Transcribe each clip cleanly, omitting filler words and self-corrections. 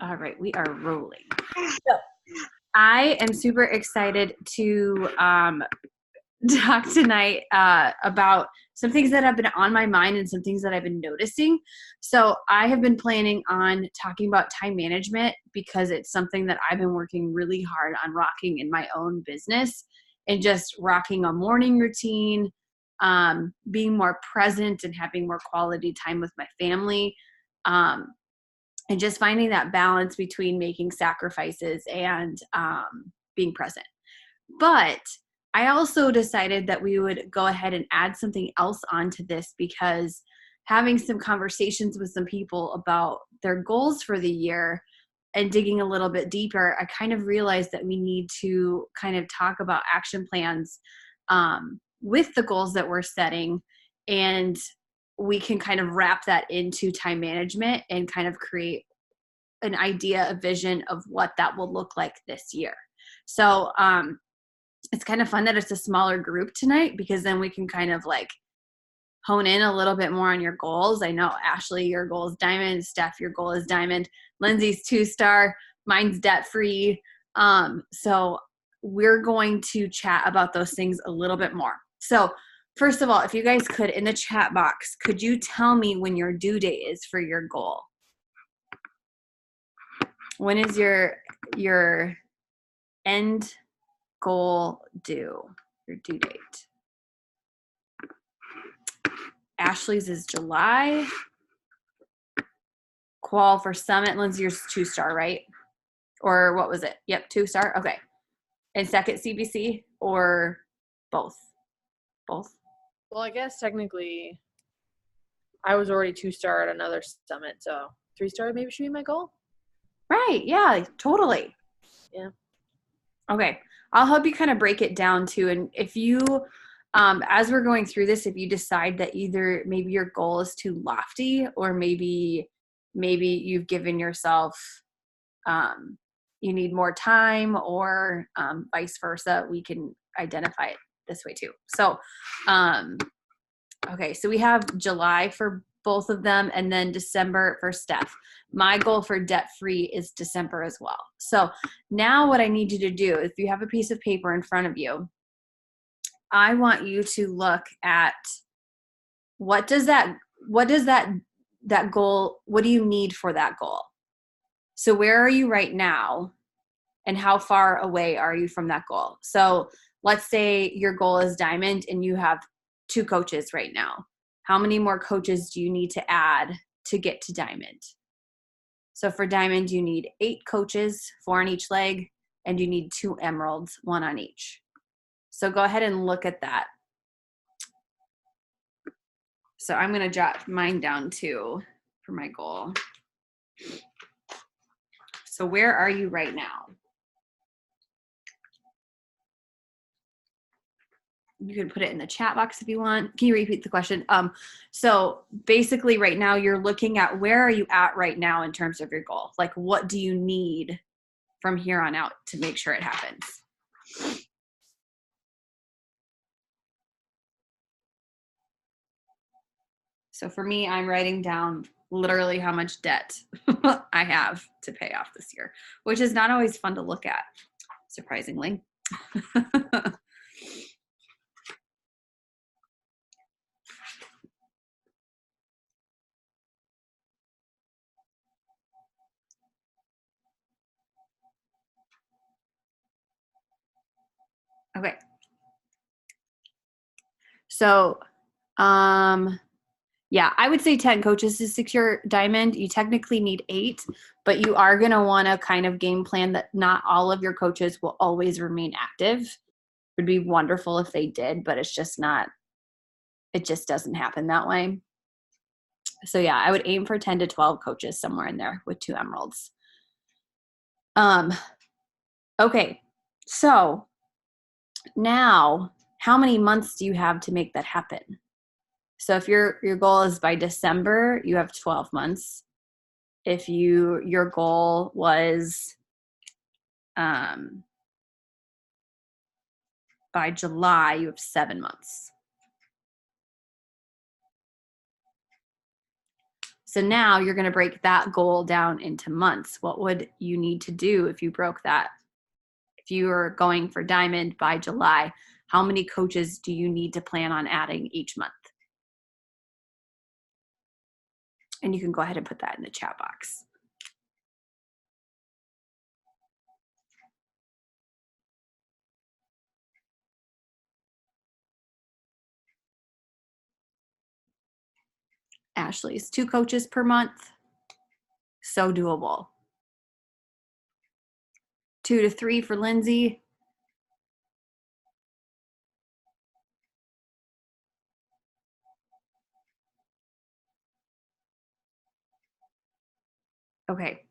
All right, we are rolling. So I am super excited to talk tonight about some things that have been on my mind and some things that I've been noticing. So I have been planning on talking about time management because it's something that I've been working really hard on rocking in my own business and just rocking a morning routine, being more present and having more quality time with my family. And just finding that balance between making sacrifices and being present. But I also decided that we would go ahead and add something else onto this because having some conversations with some people about their goals for the year and digging a little bit deeper, I kind of realized that we need to kind of talk about action plans with the goals that we're setting, and we can kind of wrap that into time management and kind of create an idea, a vision of what that will look like this year. So it's kind of fun that it's a smaller group tonight because then we can kind of like hone in a little bit more on your goals. I know, Ashley, your goal is diamond. Steph, your goal is diamond. Lindsay's 2-star. Mine's debt-free. So we're going to chat about those things a little bit more. So first of all, if you guys could, in the chat box, could you tell me when your due date is for your goal? When is your end goal due, your due date? Ashley's is July. Qual for Summit. Lindsay, yours 2-star, right? Or what was it? Yep, 2-star. Okay. And second CBC or both? Both. Well, I guess technically I was already 2-star at another summit, so 3-star maybe should be my goal. Right. Yeah, totally. Yeah. Okay. I'll help you kind of break it down too. And if you, as we're going through this, if you decide that either maybe your goal is too lofty or maybe you've given yourself, you need more time or vice versa, we can identify it this way too. So, okay, so we have July for both of them and then December for Steph. My goal for debt-free is December as well. So now what I need you to do, if you have a piece of paper in front of you, I want you to look at what does that goal, what do you need for that goal? So where are you right now and how far away are you from that goal? So let's say your goal is diamond and you have 2 coaches right now. How many more coaches do you need to add to get to diamond? So for diamond, you need 8 coaches, 4 on each leg, and you need 2 emeralds, 1 on each. So go ahead and look at that. So I'm going to jot mine down too for my goal. So where are you right now? You can put it in the chat box if you want. Can you repeat the question? So basically right now you're looking at where are you at right now in terms of your goal? Like what do you need from here on out to make sure it happens? So for me, I'm writing down literally how much debt I have to pay off this year, which is not always fun to look at, surprisingly. Okay. So, yeah, I would say 10 coaches to secure diamond. You technically need 8, but you are going to want to kind of game plan that not all of your coaches will always remain active. It would be wonderful if they did, but it's just not, it just doesn't happen that way. So yeah, I would aim for 10 to 12 coaches somewhere in there with 2 emeralds. Okay, so now how many months do you have to make that happen? So if your goal is by December, you have 12 months. If your goal was by July, you have 7 months. So now you're going to break that goal down into months. What would you need to do if you broke that? If you are going for diamond by July, how many coaches do you need to plan on adding each month? And you can go ahead and put that in the chat box. Ashley's 2 coaches per month. So doable. 2 to 3 for Lindsay. Okay,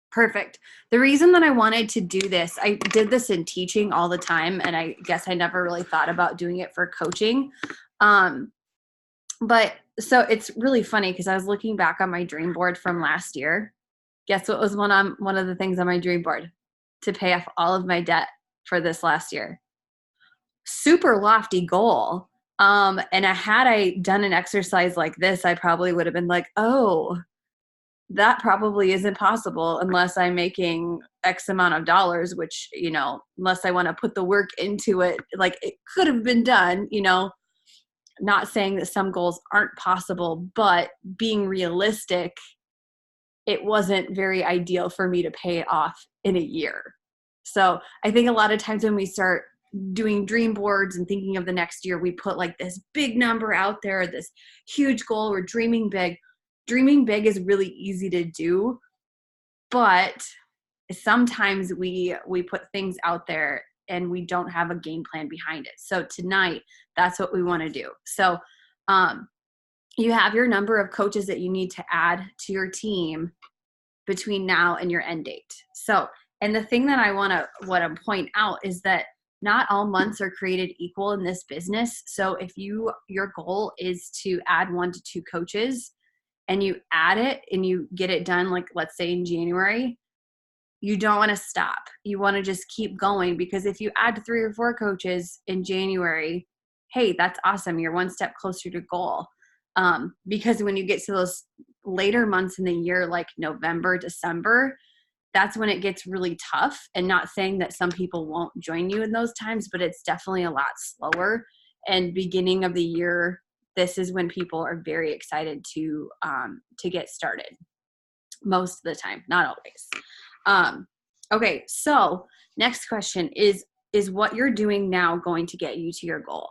perfect. The reason that I wanted to do this, I did this in teaching all the time, and I guess I never really thought about doing it for coaching. But so it's really funny because I was looking back on my dream board from last year. Guess what was one of the things on my dream board? To pay off all of my debt for this last year. Super lofty goal. And had I done an exercise like this, I probably would have been like, oh, that probably isn't possible unless I'm making X amount of dollars, which, unless I want to put the work into it, like it could have been done, not saying that some goals aren't possible, but being realistic, it wasn't very ideal for me to pay it off in a year. So I think a lot of times when we start doing dream boards and thinking of the next year, we put like this big number out there, this huge goal. We're dreaming big. Dreaming big is really easy to do, but sometimes we put things out there and we don't have a game plan behind it. So tonight, that's what we want to do. So you have your number of coaches that you need to add to your team between now and your end date. So, and the thing that I want to point out is that not all months are created equal in this business. So if your goal is to add 1 to 2 coaches and you add it and you get it done, like let's say in January, you don't want to stop. You want to just keep going, because if you add 3 or 4 coaches in January, hey, that's awesome. You're one step closer to goal. Because when you get to those later months in the year, like November, December, that's when it gets really tough. And not saying that some people won't join you in those times, but it's definitely a lot slower. And beginning of the year, this is when people are very excited to get started. Most of the time, not always. Okay, so next question is what you're doing now going to get you to your goal?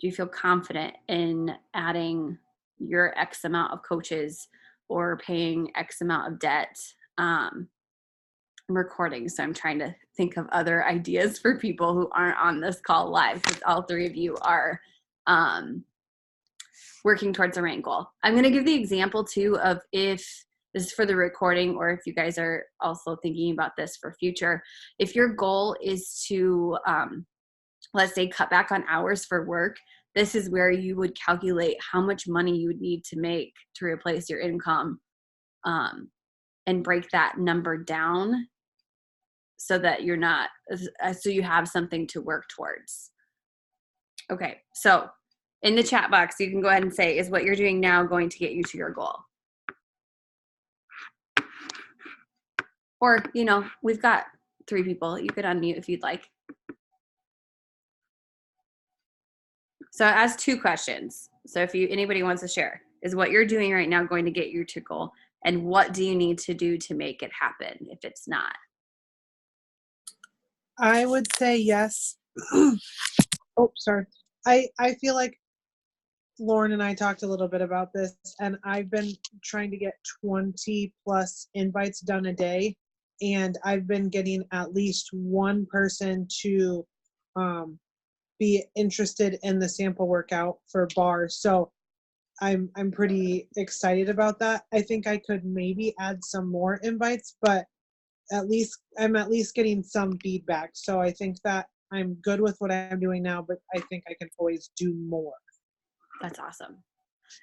Do you feel confident in adding your X amount of coaches or paying X amount of debt? I'm recording, so I'm trying to think of other ideas for people who aren't on this call live, because all 3 of you are working towards a rank goal. I'm going to give the example too of, if this is for the recording, or if you guys are also thinking about this for future, if your goal is to, let's say, cut back on hours for work, this is where you would calculate how much money you would need to make to replace your income, and break that number down so that you're not, so you have something to work towards. Okay, so in the chat box, you can go ahead and say, is what you're doing now going to get you to your goal? Or, we've got 3 people. You could unmute if you'd like. So it asks 2 questions. So if anybody wants to share, is what you're doing right now going to get you to goal? And what do you need to do to make it happen if it's not? I would say yes. Oh, sorry. I feel like Lauren and I talked a little bit about this, and I've been trying to get 20 plus invites done a day, and I've been getting at least one person to be interested in the sample workout for bars. So I'm pretty excited about that. I think I could maybe add some more invites, but I'm at least getting some feedback. So I think that I'm good with what I'm doing now, but I think I can always do more. That's awesome.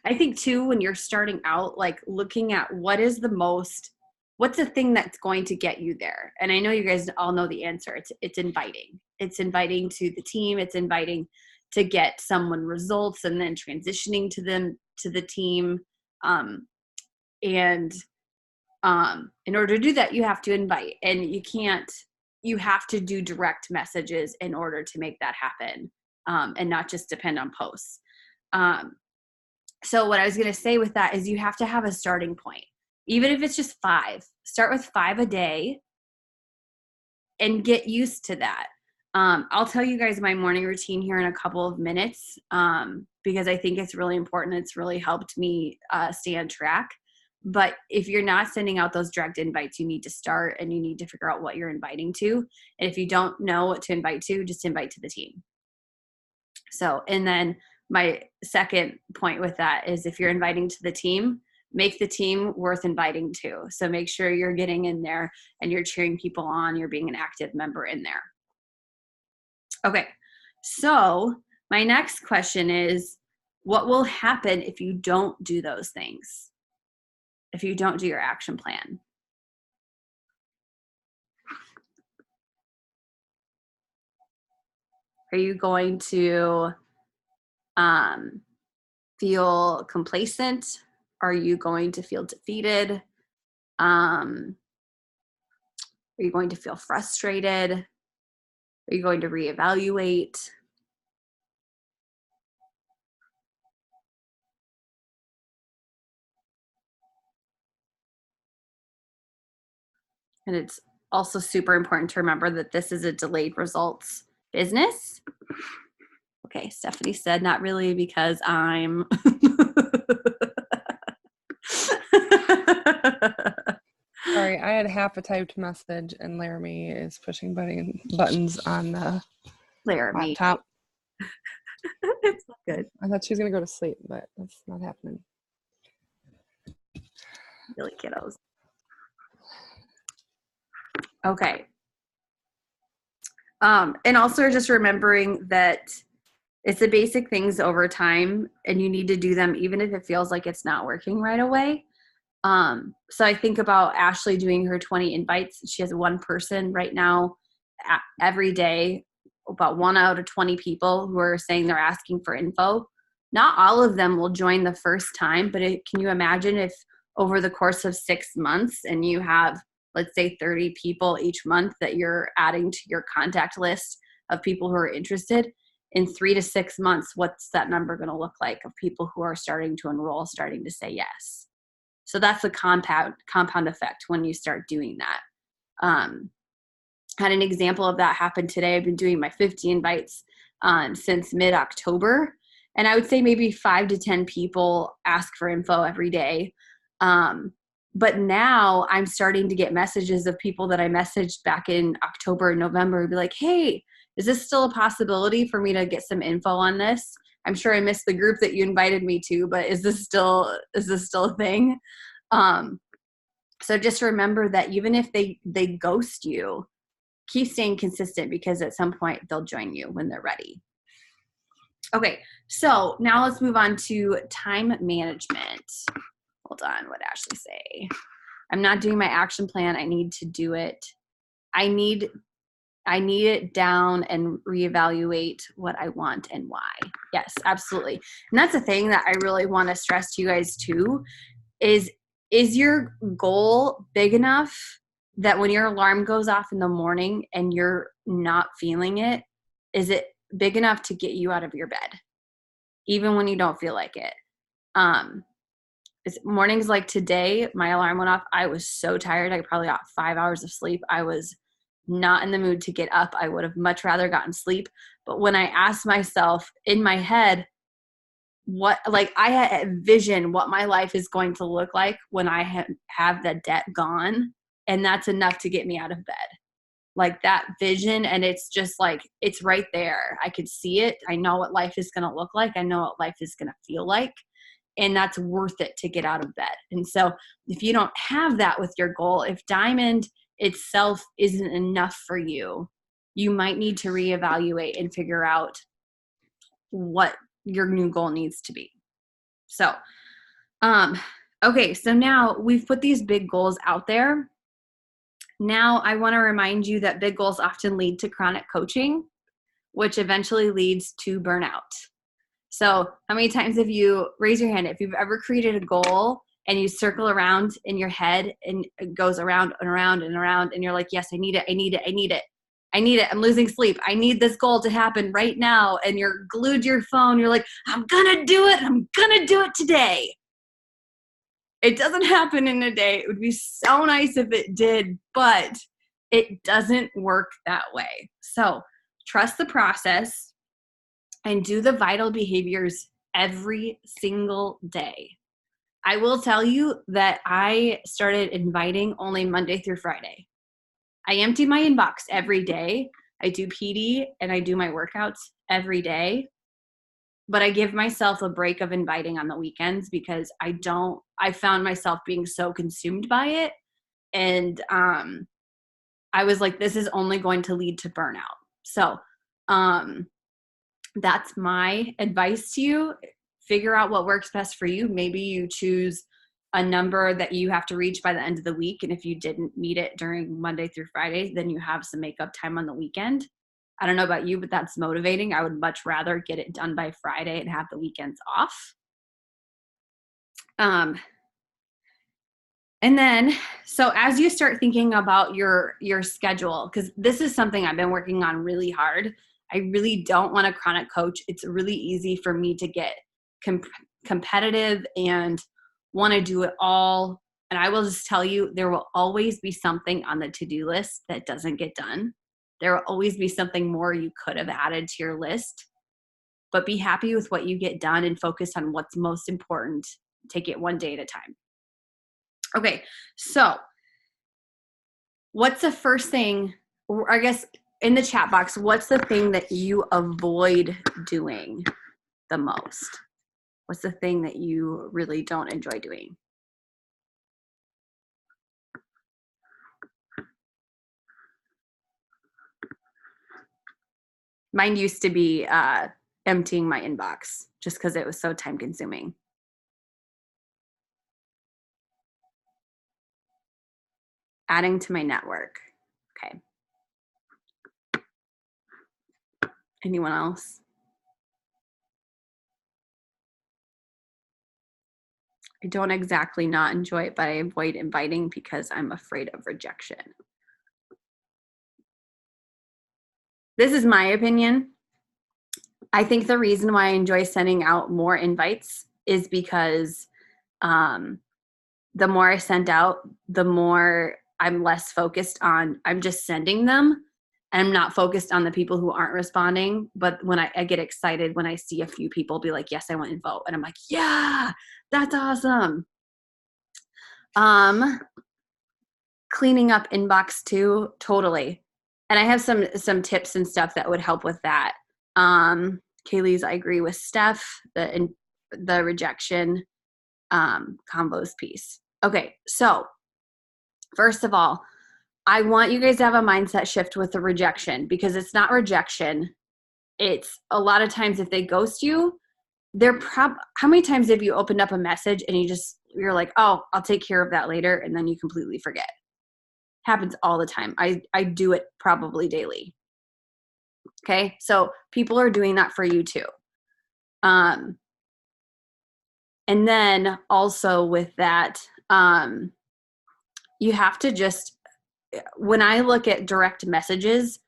I think too, when you're starting out, like looking at what's the thing that's going to get you there? And I know you guys all know the answer. It's inviting. It's inviting to the team. It's inviting to get someone results and then transitioning to them to the team. And in order to do that, you have to invite, and you have to do direct messages in order to make that happen, and not just depend on posts. So what I was going to say with that is you have to have a starting point. Even if it's just 5, start with 5 a day and get used to that. I'll tell you guys my morning routine here in a couple of minutes, because I think it's really important. It's really helped me stay on track. But if you're not sending out those direct invites, you need to start, and you need to figure out what you're inviting to. And if you don't know what to invite to, just invite to the team. So, and then my second point with that is if you're inviting to the team, make the team worth inviting to. So make sure you're getting in there and you're cheering people on, you're being an active member in there. Okay, so my next question is, what will happen if you don't do those things? If you don't do your action plan? Are you going to feel complacent? Are you going to feel defeated? Are you going to feel frustrated? Are you going to reevaluate? And it's also super important to remember that this is a delayed results business. Okay, Stephanie said, not really, because I'm. Sorry, I had half a typed message and Laramie is pushing buttons on the Laramie. laptop. It's not good. I thought she was going to go to sleep, but that's not happening. Really, kiddos. Okay. And also just remembering that it's the basic things over time, and you need to do them even if it feels like it's not working right away. So I think about Ashley doing her 20 invites. She has one person right now every day, about 1 out of 20 people who are saying they're asking for info. Not all of them will join the first time, but can you imagine if over the course of 6 months and you have, let's say, 30 people each month that you're adding to your contact list of people who are interested? In 3 to 6 months, what's that number going to look like of people who are starting to enroll, starting to say yes? So that's the compound effect when you start doing that. Had an example of that happen today. I've been doing my 50 invites since mid-October, and I would say maybe 5 to 10 people ask for info every day. But now I'm starting to get messages of people that I messaged back in October and November and be like, hey, is this still a possibility for me to get some info on this? I'm sure I missed the group that you invited me to, but is this still a thing? So just remember that even if they ghost you, keep staying consistent, because at some point they'll join you when they're ready. Okay, so now let's move on to time management. Hold on, what did Ashley say? I'm not doing my action plan. I need to do it. I need it down and reevaluate what I want and why. Yes, absolutely. And that's the thing that I really want to stress to you guys too, is your goal big enough that when your alarm goes off in the morning and you're not feeling it, is it big enough to get you out of your bed, even when you don't feel like it? It's mornings like today, my alarm went off. I was so tired. I probably got 5 hours of sleep. I was not in the mood to get up. I would have much rather gotten sleep. But when I asked myself in my head, I had a vision what my life is going to look like when I have the debt gone. And that's enough to get me out of bed. Like that vision. And it's just like, it's right there. I could see it. I know what life is going to look like. I know what life is going to feel like. And that's worth it to get out of bed. And so if you don't have that with your goal, if Diamond itself isn't enough for you, you might need to reevaluate and figure out what your new goal needs to be. So, okay, so now we've put these big goals out there. Now I want to remind you that big goals often lead to chronic coaching. which eventually leads to burnout. So how many times have you, raise your hand, if you've ever created a goal and you circle around in your head and it goes around and around and around and you're like, yes, I need it, I need it, I need it. I need it. I'm losing sleep. I need this goal to happen right now. And you're glued to your phone. You're like, I'm going to do it. I'm going to do it today. It doesn't happen in a day. It would be so nice if it did, but it doesn't work that way. So trust the process and do the vital behaviors every single day. I will tell you that I started inviting only Monday through Friday. I empty my inbox every day. I do PD and I do my workouts every day. But I give myself a break of inviting on the weekends because I found myself being so consumed by it. And I was like, this is only going to lead to burnout. So that's my advice to you. Figure out what works best for you. Maybe you choose a number that you have to reach by the end of the week. And if you didn't meet it during Monday through Friday, then you have some makeup time on the weekend. I don't know about you, but that's motivating. I would much rather get it done by Friday and have the weekends off. And then, so as you start thinking about your schedule, because this is something I've been working on really hard. I really don't want a chronic coach. It's really easy for me to get competitive and want to do it all. And I will just tell you, there will always be something on the to-do list that doesn't get done. There will always be something more you could have added to your list. But be happy with what you get done and focus on what's most important. Take it one day at a time. Okay, so what's the first thing, or I guess in the chat box, what's the thing that you avoid doing the most? What's the thing that you really don't enjoy doing? Mine used to be emptying my inbox just because it was so time consuming. Adding to my network. Okay. Anyone else? I don't exactly not enjoy it, but I avoid inviting because I'm afraid of rejection. This is my opinion. I think the reason why I enjoy sending out more invites is because the more I send out, the more I'm less focused on, I'm just sending them. And I'm not focused on the people who aren't responding. But when I get excited when I see a few people be like, yes, I want to vote. And I'm like, yeah, that's awesome. Cleaning up inbox too, totally. And I have some tips and stuff that would help with that. Kaylee's, I agree with Steph, the rejection combos piece. Okay, so first of all, I want you guys to have a mindset shift with the rejection, because it's not rejection. It's a lot of times if they ghost you, how many times have you opened up a message and you're like, oh, I'll take care of that later, and then you completely forget? Happens all the time. I do it probably daily. Okay, so people are doing that for you too. And then also with that, you have to just, when I look at direct messages,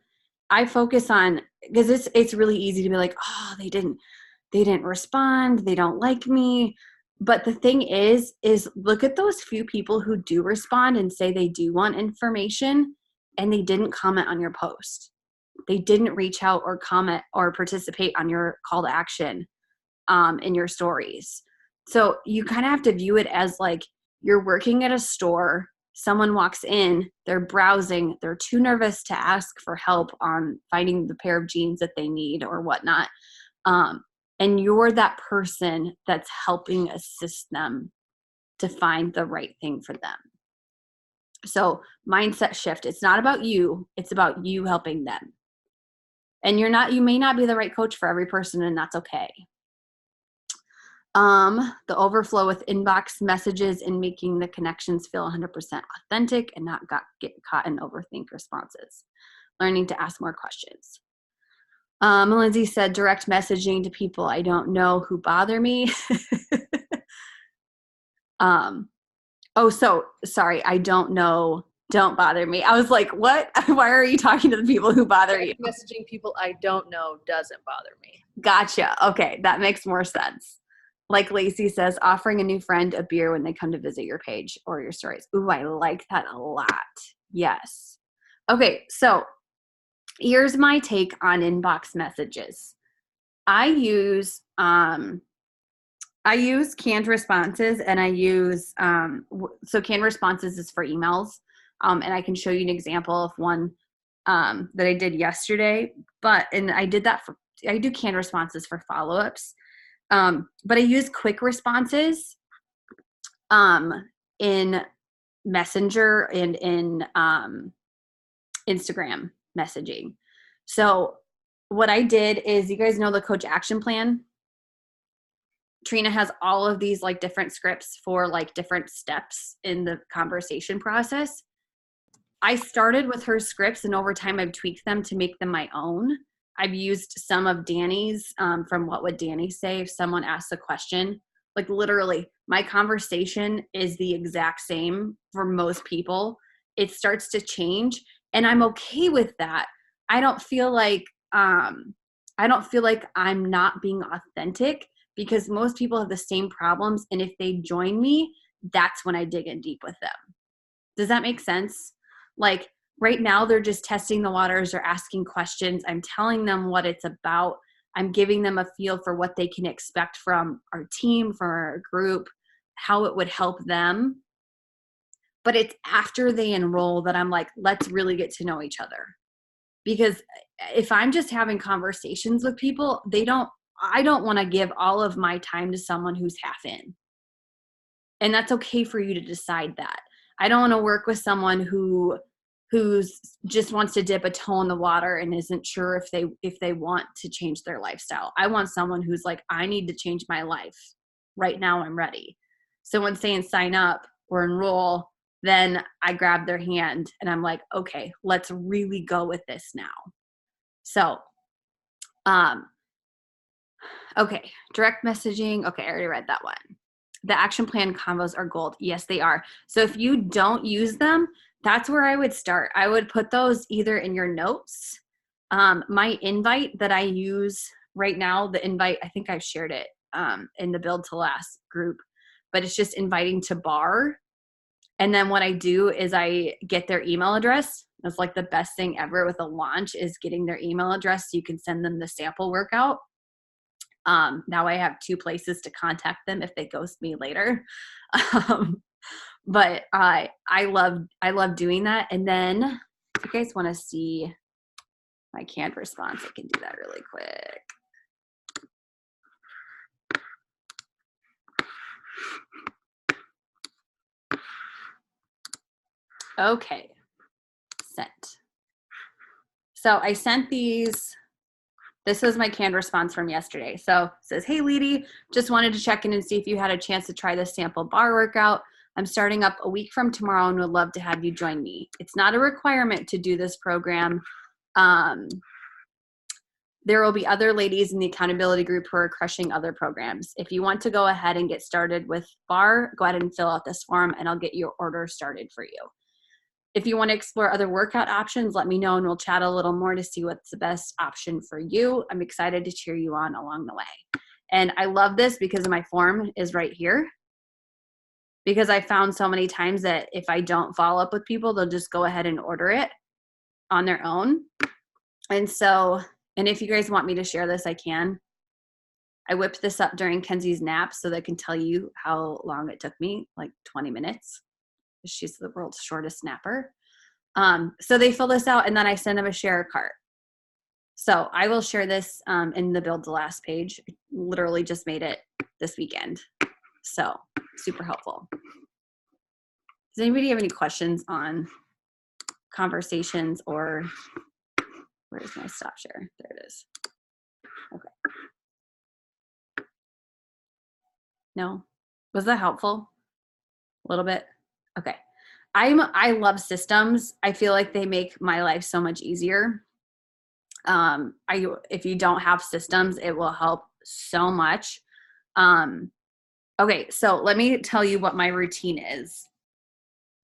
I focus on, because it's really easy to be like, oh, they didn't respond, they don't like me. But the thing is look at those few people who do respond and say they do want information, and they didn't comment on your post. They didn't reach out or comment or participate on your call to action in your stories. So you kind of have to view it as like you're working at a store. Someone walks in, they're browsing, they're too nervous to ask for help on finding the pair of jeans that they need or whatnot. And you're that person that's helping assist them to find the right thing for them. So mindset shift. It's not about you. It's about you helping them. And you may not be the right coach for every person, and that's okay. The overflow with inbox messages and making the connections feel 100% authentic and not get caught in overthink responses. Learning to ask more questions. Lindsay said direct messaging to people I don't know who bother me. So sorry, I don't know. Don't bother me. I was like, what? Why are you talking to the people who bother you? Messaging people I don't know doesn't bother me. Gotcha. Okay, that makes more sense. Like Lacey says, offering a new friend a beer when they come to visit your page or your stories. Ooh, I like that a lot. Yes. Okay, so here's my take on inbox messages. I use canned responses, and I use so canned responses is for emails, and I can show you an example of one that I did yesterday. And I do canned responses for follow-ups, but I use quick responses in Messenger and in Instagram messaging. So what I did is, you guys know the coach action plan. Trina has all of these like different scripts for like different steps in the conversation process. I started with her scripts, and over time I've tweaked them to make them my own. I've used some of Danny's from What Would Danny Say if someone asks a question. Like literally, my conversation is the exact same for most people. It starts to change, and I'm okay with that. I don't feel like I'm not being authentic, because most people have the same problems, and if they join me, that's when I dig in deep with them. Does that make sense? Like right now, they're just testing the waters, they're asking questions. I'm telling them what it's about. I'm giving them a feel for what they can expect from our team, from our group, how it would help them. But it's after they enroll that I'm like, let's really get to know each other. Because if I'm just having conversations with people, I don't want to give all of my time to someone who's half in. And that's okay for you to decide that. I don't want to work with someone who's just wants to dip a toe in the water and isn't sure if they want to change their lifestyle. I want someone who's like, I need to change my life. Right now I'm ready. So when saying sign up or enroll, then I grab their hand and I'm like, okay, let's really go with this now. So, okay, direct messaging. Okay, I already read that one. The action plan convos are gold. Yes, they are. So if you don't use them, that's where I would start. I would put those either in your notes. My invite that I use right now, the invite, I think I've shared it in the Build to Last group, but it's just inviting to bar. And then what I do is I get their email address. That's like the best thing ever with a launch, is getting their email address so you can send them the sample workout. Now I have 2 places to contact them if they ghost me later. But I love doing that. And then if you guys want to see my canned response, I can do that really quick. Okay, sent. So I sent these. This was my canned response from yesterday. So it says, hey, Leedy, just wanted to check in and see if you had a chance to try this sample bar workout. I'm starting up a week from tomorrow and would love to have you join me. It's not a requirement to do this program. There will be other ladies in the accountability group who are crushing other programs. If you want to go ahead and get started with bar, go ahead and fill out this form and I'll get your order started for you. If you want to explore other workout options, let me know and we'll chat a little more to see what's the best option for you. I'm excited to cheer you on along the way. And I love this because my form is right here. Because I found so many times that if I don't follow up with people, they'll just go ahead and order it on their own. And if you guys want me to share this, I can. I whipped this up during Kenzie's nap so that I can tell you how long it took me, like 20 minutes. She's the world's shortest napper. So they fill this out and then I send them a share cart. So I will share this in the Build to Last page. I literally just made it this weekend. So super helpful. Does anybody have any questions on conversations or where's my stop share? There it is. Okay. No? Was that helpful? A little bit? Okay. I love systems. I feel like they make my life so much easier. If you don't have systems, it will help so much. Okay, so let me tell you what my routine is.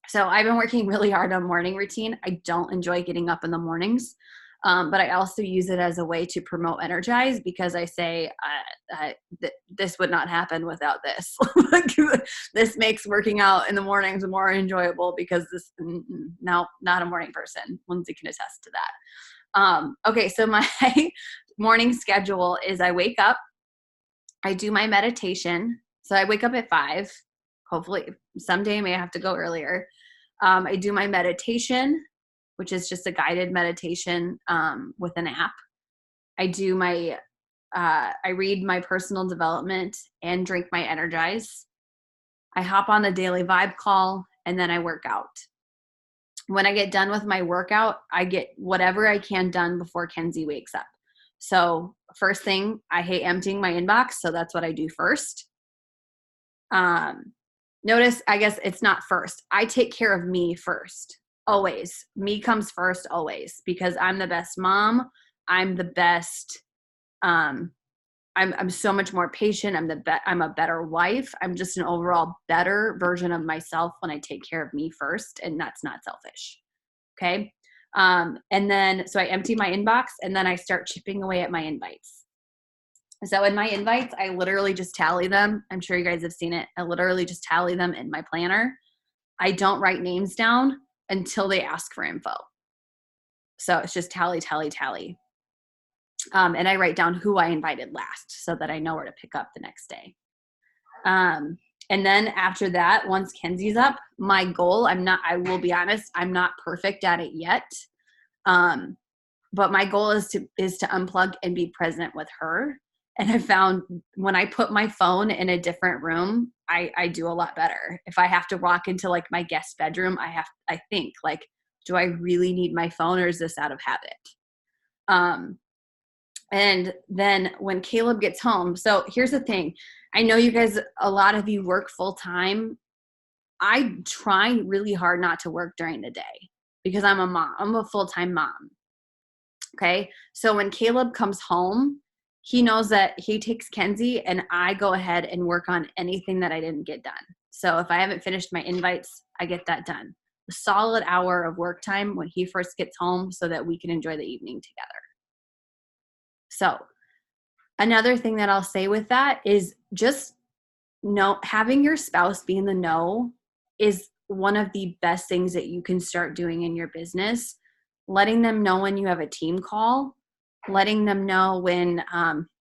So I've been working really hard on morning routine. I don't enjoy getting up in the mornings, but I also use it as a way to promote energize, because I say this would not happen without this. This makes working out in the mornings more enjoyable, because this, no, not a morning person. Lindsay can attest to that. Okay, so my morning schedule is I wake up, I do my meditation. So I wake up at 5. Hopefully, someday I may have to go earlier. I do my meditation, which is just a guided meditation with an app. I do my, I read my personal development and drink my Energize. I hop on the daily vibe call, and then I work out. When I get done with my workout, I get whatever I can done before Kenzie wakes up. So first thing, I hate emptying my inbox, so that's what I do first. Notice, I guess it's not first. I take care of me first. Always. Me comes first always, because I'm the best mom. I'm the best. I'm so much more patient. I'm a better wife. I'm just an overall better version of myself when I take care of me first, and that's not selfish. Okay? And then so I empty my inbox, and then I start chipping away at my invites. So in my invites, I literally just tally them. I'm sure you guys have seen it. I literally just tally them in my planner. I don't write names down until they ask for info. So it's just tally, tally, tally. And I write down who I invited last, so that I know where to pick up the next day. And then after that, once Kenzie's up, my goal, I will be honest, I'm not perfect at it yet. But my goal is to unplug and be present with her. And I found when I put my phone in a different room, I do a lot better. If I have to walk into like my guest bedroom, I think like, do I really need my phone, or is this out of habit? And then when Caleb gets home, so here's the thing. I know you guys, a lot of you work full time. I try really hard not to work during the day, because I'm a mom. I'm a full-time mom. Okay. So when Caleb comes home, he knows that he takes Kenzie, and I go ahead and work on anything that I didn't get done. So if I haven't finished my invites, I get that done. A solid hour of work time when he first gets home, so that we can enjoy the evening together. So another thing that I'll say with that is just having your spouse be in the know is one of the best things that you can start doing in your business. Letting them know when you have a team call, letting them know when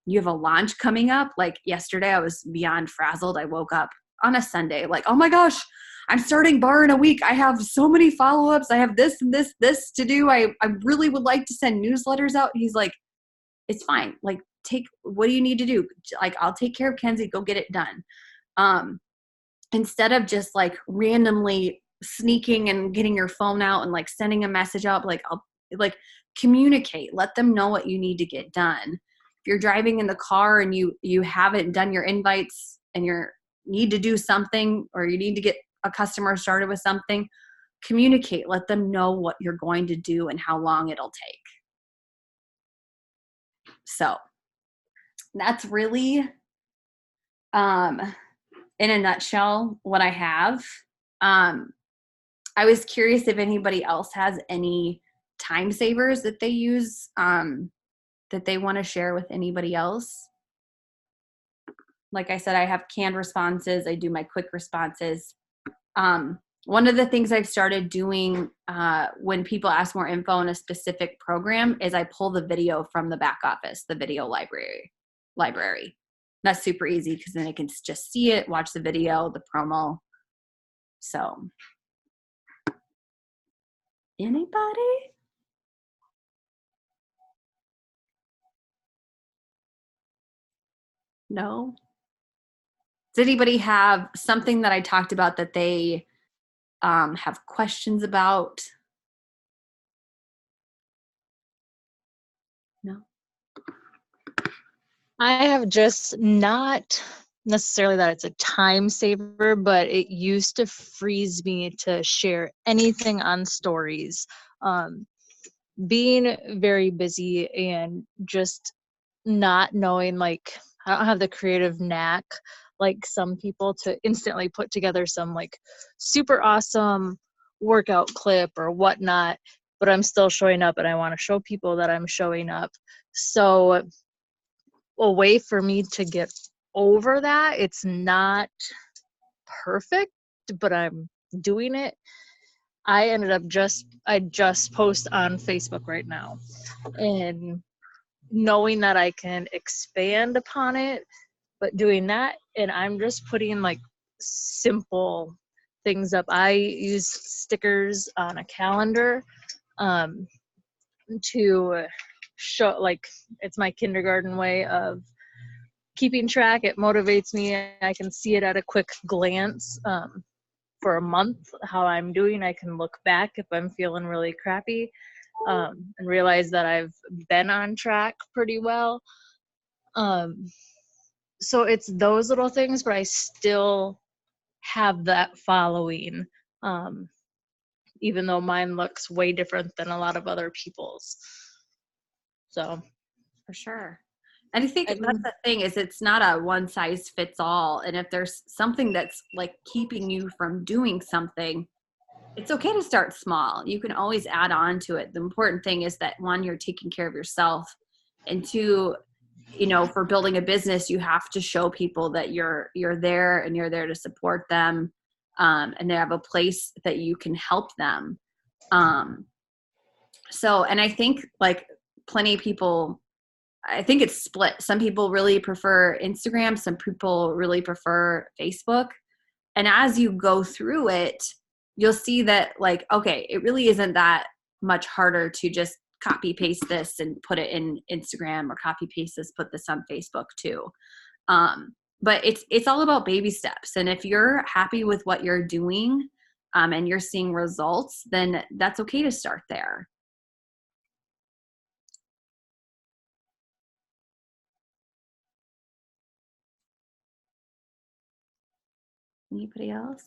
you have a launch coming up. Like yesterday, I was beyond frazzled. I woke up on a Sunday like, oh my gosh, I'm starting bar in a week. I have so many follow-ups. I have this and this to do. I really would like to send newsletters out. He's like, it's fine. Like, what do you need to do? Like, I'll take care of Kenzie. Go get it done. Instead of just like randomly sneaking and getting your phone out and like sending a message out, like I'll like communicate, let them know what you need to get done. If you're driving in the car and you haven't done your invites and you need to do something, or you need to get a customer started with something, communicate, let them know what you're going to do and how long it'll take. So that's really, in a nutshell, what I have. I was curious if anybody else has any time savers that they use, that they want to share with anybody else. Like I said, I have canned responses. I do my quick responses. One of the things I've started doing when people ask more info on a specific program is I pull the video from the back office, the video library. That's super easy, because then they can just see it, watch the video, the promo. So, anybody? No? Does anybody have something that I talked about that they have questions about? No? I have just not necessarily that it's a time saver, but it used to freeze me to share anything on stories. being very busy and just not knowing, like, I don't have the creative knack like some people to instantly put together some like super awesome workout clip or whatnot, but I'm still showing up and I want to show people that I'm showing up. So a way for me to get over that, it's not perfect, but I'm doing it. I just post on Facebook right now, and knowing that I can expand upon it, but doing that, and I'm just putting like simple things up. I use stickers on a calendar um, to show, like, it's my kindergarten way of keeping track. It motivates me. I can see it at a quick glance. For a month, how I'm doing, I can look back if I'm feeling really crappy, and realize that I've been on track pretty well. So it's those little things, but I still have that following, um, even though mine looks way different than a lot of other people's. So For sure. And I think I that's the thing, is it's not a one size fits all. And if there's something that's like keeping you from doing something, it's okay to start small. You can always add on to it. The important thing is that, one, you're taking care of yourself, and two, for building a business, you have to show people that you're there, and you're there to support them, and they have a place that you can help them. And I think like plenty of people, I think it's split. Some people really prefer Instagram. Some people really prefer Facebook. And as you go through it, you'll see that, like, okay, it really isn't that much harder to just copy paste this and put it in Instagram, or copy paste this, put this on Facebook too. But it's all about baby steps. And if you're happy with what you're doing, and you're seeing results, then that's okay to start there. Anybody else?